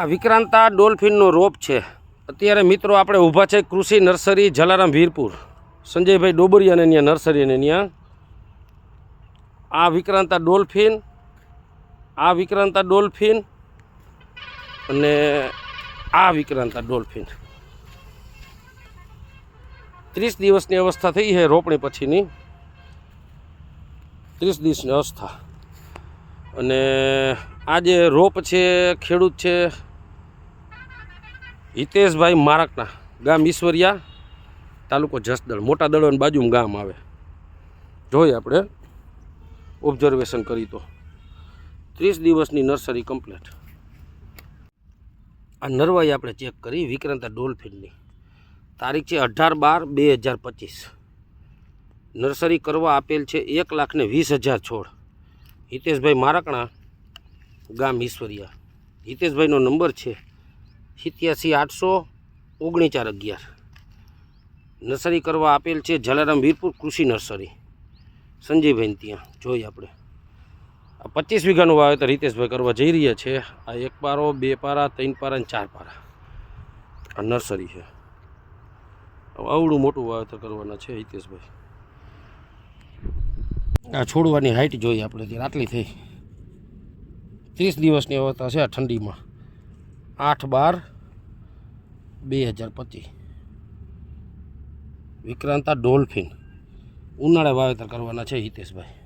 આ વિક્રાંતા ડોલ્ફિનનો રોપ છે. અત્યારે મિત્રો આપણે ઊભા છે કૃષિ નર્સરી જલારામ વીરપુર. સંજયભાઈ ડોબરિયાને ત્યાં નર્સરી અને ત્યાં આ વિક્રાંતા ડોલ્ફિન અને આ વિક્રાંતા ડોલ્ફિન 30 દિવસની અવસ્થા થઈ છે. રોપણી પછીની 30 દિવસની અવસ્થા. અને આ જે રોપ છે ખેડૂત છે હિતેશભાઈ મારકના, ગામ ઈશ્વરિયા, તાલુકો જસદણ. મોટા દડોની બાજુમાં ગામ આવે. જોઈએ આપણે ઓબ્ઝર્વેશન કરી તો 30 દિવસની નર્સરી કમ્પ્લીટ. આ નરવાઈ આપણે ચેક કરી વિક્રાંતા ડોલ્ફિનની. તારીખ છે 18/12/2025. નર્સરી કરવા આપેલ છે 1,20,000 છોડ. હિતેશભાઈ મારકણા, ગામ ઈશ્વરિયા. હિતેશભાઈનો નંબર છે 87 800 19 4 11. નર્સરી કરવા આપેલ છે જલારામ વીરપુર કૃષિ નર્સરી સંજયભાઈ ત્યાં. જોઈએ આપણે આ 25 વીઘાનું વાવેતર હિતેશભાઈ કરવા જઈ રહ્યા છે. આ 1 પારો, 2 પારા, 3 પારા અને 4 પારા આ નર્સરી છે. આવડું મોટું વાવેતર કરવાના છે હિતેશભાઈ. આ છોડવાની હાઈટ જોઈએ આપણે ત્યાં આટલી થઈ. 30 દિવસની અવસ્થા છે આ ઠંડીમાં. 8/12/2025. વિક્રાંતા ડોલ્ફિન ઉનાળે વાવેતર કરવાના છે હિતેશભાઈ.